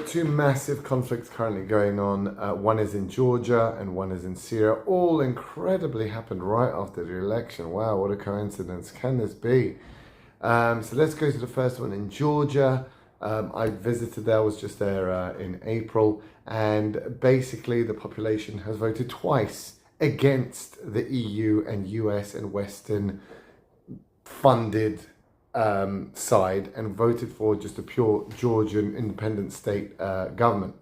Two massive conflicts currently going on. One is in Georgia and one is in Syria. All incredibly happened right after the election. Wow, what a coincidence can this be? So let's go to the first one in Georgia. I visited there, I was just there in April, and basically the population has voted twice against the EU and US and Western funded side and voted for just a pure Georgian independent state government.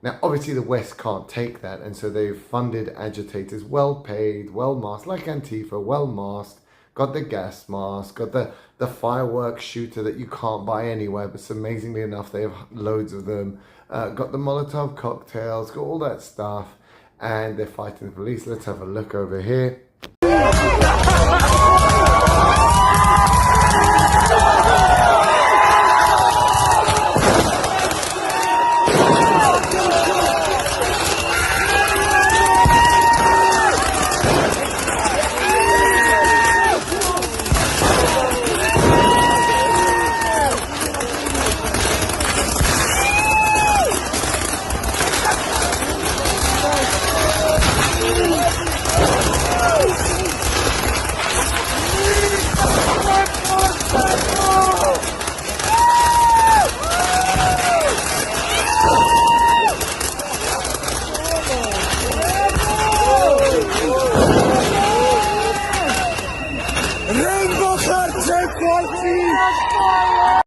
Now, obviously the West can't take that, and so they've funded agitators, well paid, well masked, like Antifa, well masked, got the gas mask, got the fireworks shooter that you can't buy anywhere, but amazingly enough, they have loads of them, got the Molotov cocktails, got all that stuff, and they're fighting the police. Let's have a look over here.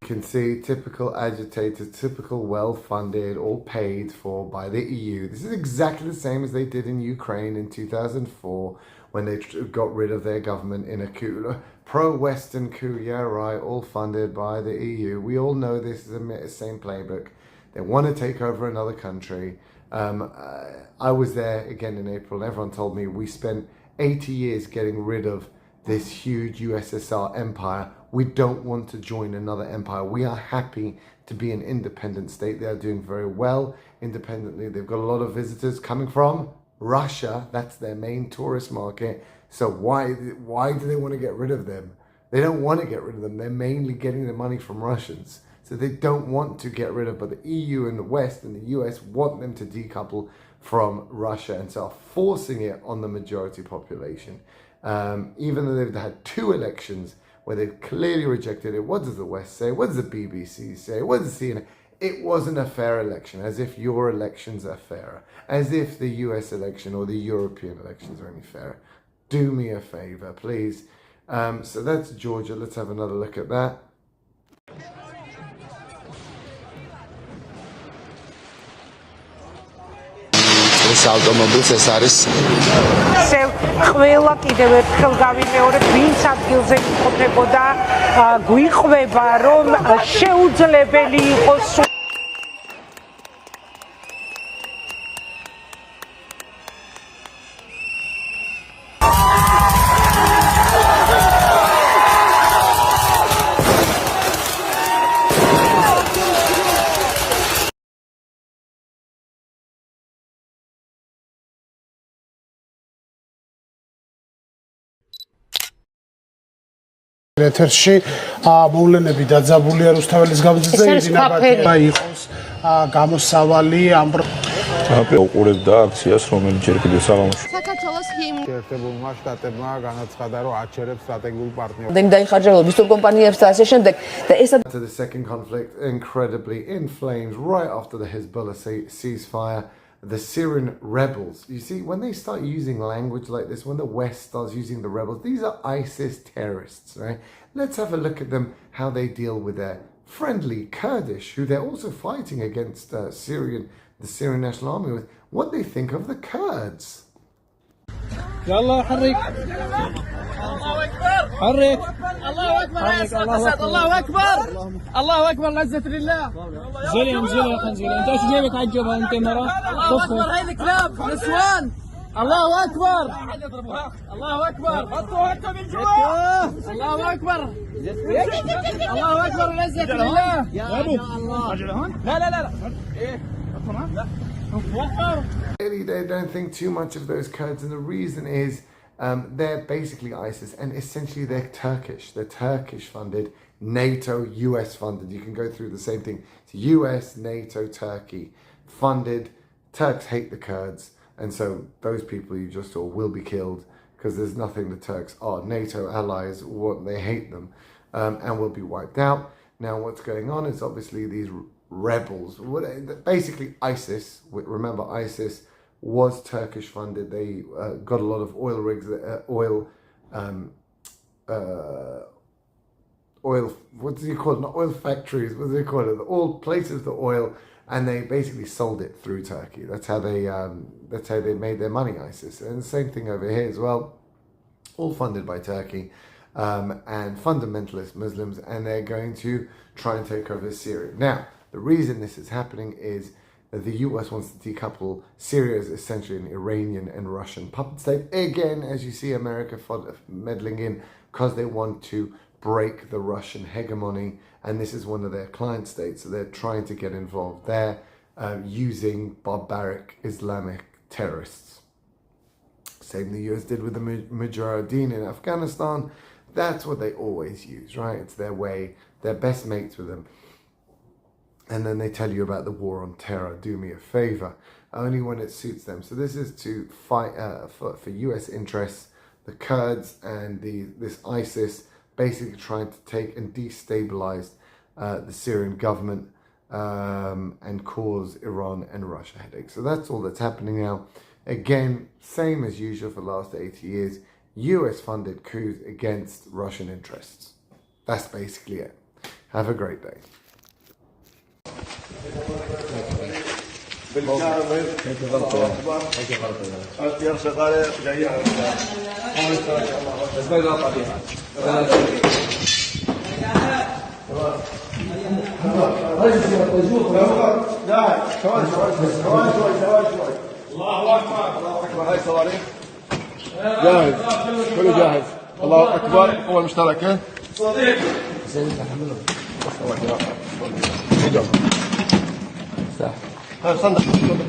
You can see typical agitators, typical well-funded, all paid for by the EU. This is exactly the same as they did in Ukraine in 2004 when they got rid of their government in a coup, pro-Western coup, yeah right, all funded by the EU. We all know this is the same playbook. They want to take over another country. I was there again in April, and everyone told me we spent 80 years getting rid of this huge USSR empire. We don't want to join another empire. We are happy to be an independent state. They are doing very well independently. They've got a lot of visitors coming from Russia. That's their main tourist market. So why do they want to get rid of them? They don't want to get rid of them. They're mainly getting the money from Russians. So they don't want to get rid of, but the EU and the West and the US want them to decouple from Russia, and so are forcing it on the majority population. Even though they've had two elections where they've clearly rejected it. What does the West say? What does the BBC say? What does CNN? It wasn't a fair election, as if your elections are fairer, as if the US election or the European elections are any fairer. Do me a favor, please. So that's Georgia. Let's have another look at that. ეს ავტომობილს ეს არის ყველა კიდევ ერთხელ გავიმეორებ, ვინც ადგილზე იმყოფებოდა, გვიყვება რომ შეუძლებელი იყოს ეთერში მოვლენები დაძაბულია რუსთაველის გამზირზე იძინაბატია იყოს გამოსავალი ამ უყურებდა აქციას რომელიც ჯერ კიდევ საღამოში საქართველოს ჰიმნი ერთებულმა შტატებმა განაცხადა რომ აჩერებს სტრატეგიულ პარტნიორს დაიხარჯებოდა ისურ კომპანიებს და ასე შემდეგ და ეს To the second conflict, incredibly in flames right after the Hezbollah ceasefire. The Syrian rebels, you see, when they start using language like this, when the West starts using the rebels, these are ISIS terrorists, right? Let's have a look at them, how they deal with their friendly Kurdish, who they're also fighting against the Syrian National Army with, what they think of the Kurds. يلا حرك حرك الله اكبر يا اسد الله اكبر الله اكبر لعزة لله زلي يا خنزير انت ايش جايبك على الجبهه انت مرة الله اكبر هاي الكلاب نسوان الله اكبر الله اكبر حطوا حتى من جوا الله اكبر الله اكبر لعزة لله يا الله لا لا لا ايه Really, they don't think too much of those Kurds, and the reason is They're basically ISIS, and essentially they're Turkish. They're Turkish funded, NATO, US funded. You can go through the same thing. It's US, NATO, Turkey funded. Turks hate the Kurds, and so those people you just saw will be killed because there's nothing the Turks are. NATO allies, they hate them, and will be wiped out. Now what's going on is obviously these rebels, basically ISIS, remember ISIS was Turkish funded. They got a lot of oil rigs, oil, what do you call it? Not oil factories, what do they call it? All places for oil, and they basically sold it through Turkey. That's how they made their money, ISIS. And the same thing over here as well, all funded by Turkey, and fundamentalist Muslims, and they're going to try and take over Syria. Now, the reason this is happening is that the US wants to decouple Syria as essentially an Iranian and Russian puppet state. Again, as you see, America meddling in because they want to break the Russian hegemony, and this is one of their client states, so they're trying to get involved there using barbaric Islamic terrorists. Same the US did with the Mujahideen in Afghanistan. That's what they always use, right? It's their way. They're best mates with them. And then they tell you about the war on terror. Do me a favor. Only when it suits them. So this is to fight for US interests, the Kurds and this ISIS, basically trying to take and destabilize the Syrian government and cause Iran and Russia headaches. So that's all that's happening now. Again, same as usual for the last 80 years. US-funded coups against Russian interests. That's basically it. Have a great day. جاهز كله جاهز الله اكبر اول مشتركه صندوق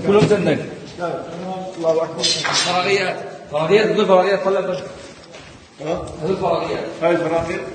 كلهم صندوق الله اكبر فراغيات هذول فراغيات كلها هذول فراغيات هاي الفراغيات